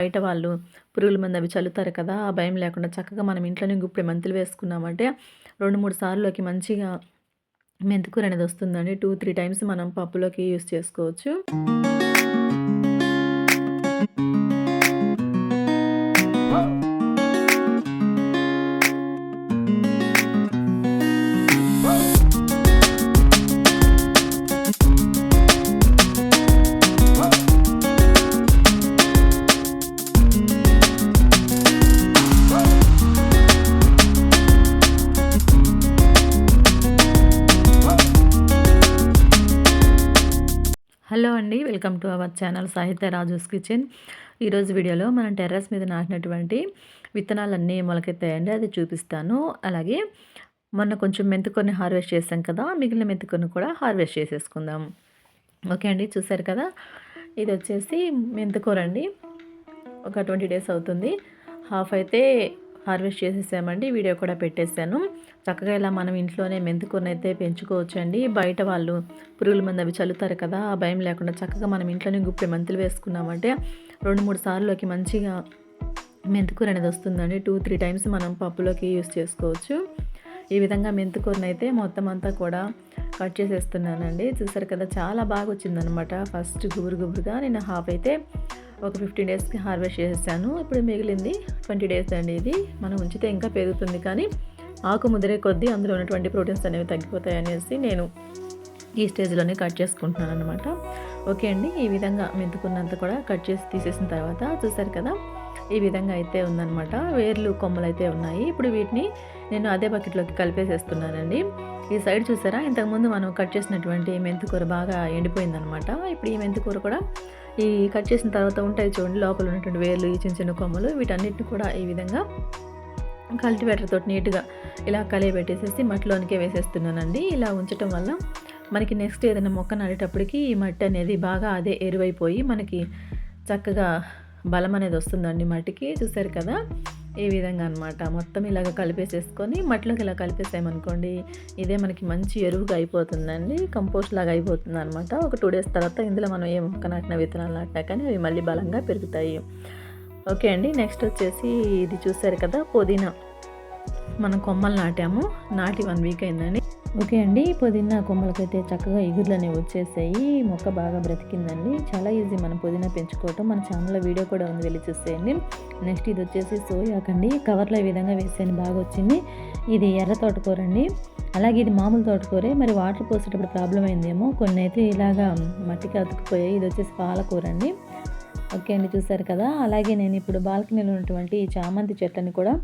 బయట వాళ్ళు పురుగుల మందు అవి చల్లుతారు కదా! ఆ భయం లేకుండా చక్కగా మనం ఇంట్లోనే గుప్పెడు మెంతులు వేసుకున్నామంటే 2, 3 సార్లులోకి మంచిగా మెంతికూర అనేది వస్తుందండి. 2, 3 టైమ్స్ మనం పప్పులోకి యూజ్ చేసుకోవచ్చు. హలో అండి, వెల్కమ్ టు అవర్ ఛానల్ సాహిత్య రాజూస్ కిచెన్. ఈరోజు వీడియోలో మనం టెర్రస్ మీద నాటినటువంటి విత్తనాలన్నీ మొలకెత్తాయండి, అది చూపిస్తాను. అలాగే మొన్న కొంచెం మెంతికూరని హార్వెస్ట్ చేసాం కదా, మిగిలిన మెంతికూరని కూడా హార్వెస్ట్ చేసేసుకుందాం. ఓకే అండి, చూసారు కదా, ఇది వచ్చేసి మెంతికూర అండి. ఒక 20 డేస్ అవుతుంది. హాఫ్ అయితే హార్వెస్ట్ చేసేసామండి, వీడియో కూడా పెట్టేశాను. చక్కగా ఇలా మనం ఇంట్లోనే మెంతికూరని అయితే పెంచుకోవచ్చండి. బయట వాళ్ళు పురుగుల మందు అవి చల్లుతారు కదా, ఆ భయం లేకుండా చక్కగా మనం ఇంట్లోనే గుప్పెడు మెంతులు వేసుకున్నామంటే 2, 3 సార్లులోకి మంచిగా మెంతికూర అనేది వస్తుందండి. 2, 3 టైమ్స్ మనం పప్పులోకి యూజ్ చేసుకోవచ్చు. ఈ విధంగా మెంతికూరని అయితే మొత్తం అంతా కూడా కట్ చేసేస్తున్నానండి. చూసారు కదా, చాలా బాగా వచ్చిందనమాట. ఫస్ట్ గుబురుగా నేను హాఫ్ అయితే ఒక 15 డేస్కి హార్వెస్ట్ చేసేసాను. ఇప్పుడు మిగిలింది 20 డేస్ అండి. ఇది మనం ఉంచితే ఇంకా పెరుగుతుంది, కానీ ఆకు ముదిరే కొద్దీ అందులో ఉన్నటువంటి ప్రోటీన్స్ అనేవి తగ్గిపోతాయి అనేసి నేను ఈ స్టేజ్లోనే కట్ చేసుకుంటున్నాను అనమాట. ఓకే అండి, ఈ విధంగా మెంతుకున్నంత కూడా కట్ చేసి తీసేసిన తర్వాత చూసారు కదా, ఈ విధంగా అయితే ఉందన్నమాట. వేర్లు కొమ్మలు అయితే ఉన్నాయి. ఇప్పుడు వీటిని నేను అదే బకెట్లోకి కలిపేసేస్తున్నానండి. ఈ సైడ్ చూసారా, ఇంతకుముందు మనం కట్ చేసినటువంటి మెంతికూర బాగా ఎండిపోయిందనమాట. ఇప్పుడు ఈ మెంతికూర కూడా ఈ కట్ చేసిన తర్వాత ఉంటాయి చూడండి, లోపల ఉన్నటువంటి వేర్లు, ఈ చిన్న చిన్న కొమ్మలు, వీటన్నిటిని కూడా ఈ విధంగా కల్టివేటర్ తోటి నీట్గా ఇలా కలియబెట్టేసేసి మట్టిలోనికే వేసేస్తున్నానండి. ఇలా ఉంచటం వల్ల మనకి నెక్స్ట్ ఏదైనా మొక్క నాటేటప్పటికి ఈ మట్టి అనేది బాగా అదే ఎరువైపోయి మనకి చక్కగా బలం అనేది వస్తుందండి మట్టికి. చూసారు కదా, ఈ విధంగా అనమాట. మొత్తం ఇలాగ కలిపేసేసుకొని మట్టిలోకి ఇలా కలిపేసామనుకోండి, ఇదే మనకి మంచి ఎరువుగా అయిపోతుందండి, కంపోస్ట్ లాగా అయిపోతుంది అనమాట. ఒక 2 డేస్ తర్వాత ఇందులో మనం ఏ మొక్క నాటిన విత్తనాలు నాటినా కానీ అవి మళ్ళీ బలంగా పెరుగుతాయి. ఓకే అండి, నెక్స్ట్ వచ్చేసి ఇది చూసారు కదా, పుదీనా మనం కొమ్మలు నాటి 1 వీక్ అయిందండి. ఓకే అండి, పుదీనా కొమ్మలకైతే చక్కగా ఇగుర్లనే వచ్చేసాయి. మొక్క బాగా బ్రతికిందండి. చాలా ఈజీ మనం పుదీనా పెంచుకోవటం. మన ఛానల్లో వీడియో కూడా ఉంది, వెళ్ళి చూసేయండి. నెక్స్ట్ ఇది వచ్చేసి సోయాకండి. కవర్లో ఈ విధంగా వేసాను, బాగా వచ్చింది. ఇది ఎర్ర తోటకూర అండి. అలాగే ఇది మామూలు తోటకూరే, మరి వాటర్ పోసేటప్పుడు ప్రాబ్లం అయిందేమో, కొన్ని అయితే ఇలాగా మట్టికి అతుక్కుపోయాయి. ఇది వచ్చేసి పాలకూర అండి. ఓకే అండి, చూసారు కదా. అలాగే నేను ఇప్పుడు బాల్కనీలో ఉన్నటువంటి ఈ చామంతి చెట్లని కూడా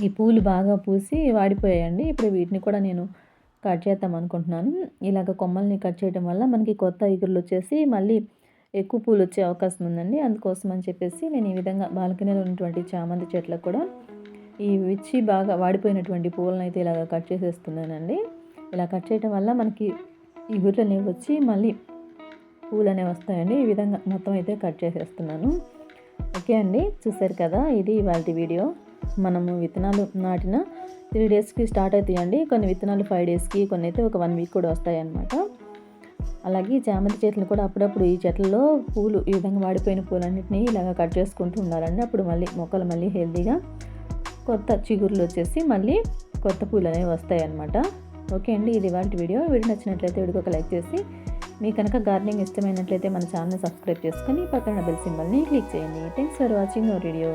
ఈ పూలు బాగా పూసి వాడిపోయాయండి. ఇప్పుడు వీటిని కూడా నేను కట్ చేద్దాం అనుకుంటున్నాను. ఇలాగ కొమ్మల్ని కట్ చేయడం వల్ల మనకి కొత్త ఇగుర్లు వచ్చేసి మళ్ళీ ఎక్కువ పూలు వచ్చే అవకాశం ఉందండి. అందుకోసం అని చెప్పేసి నేను ఈ విధంగా బాల్కనీలో ఉన్నటువంటి చామంతి చెట్లకు కూడా ఈ విచ్చి బాగా వాడిపోయినటువంటి పూలను అయితే ఇలాగ కట్ చేసేస్తున్నానండి. ఇలా కట్ చేయడం వల్ల మనకి ఇగుర్లు అనేవి వచ్చి మళ్ళీ పూలు అనేవి వస్తాయండి. ఈ విధంగా మొత్తం అయితే కట్ చేసేస్తున్నాను. ఓకే అండి, చూసారు కదా, ఇది ఇవాళ వీడియో. మనము విత్తనాలు నాటిన 3 డేస్కి స్టార్ట్ అవుతాయండి. కొన్ని విత్తనాలు 5 డేస్కి, కొన్ని అయితే ఒక 1 వీక్ కూడా వస్తాయన్నమాట. అలాగే చామంతి చెట్లు కూడా అప్పుడప్పుడు ఈ చెట్లలో పూలు ఈ విధంగా వాడిపోయిన పూలన్నింటినీ ఇలాగ కట్ చేసుకుంటూ ఉండాలండి. అప్పుడు మళ్ళీ మొక్కలు మళ్ళీ హెల్తీగా కొత్త చిగుర్లు వచ్చేసి మళ్ళీ కొత్త పూలు అనేవి వస్తాయి అన్నమాట. ఓకే అండి, ఇది ఇవాళ వీడియో నచ్చినట్లయితే వీడియోకి ఒక లైక్ చేసి, మీకు కనుక గార్డెనింగ్ ఇష్టమైనట్లయితే మన ఛానల్ని సబ్స్క్రైబ్ చేసుకొని పక్కన బెల్ సింబల్ని క్లిక్ చేయండి. Thanks for watching our video.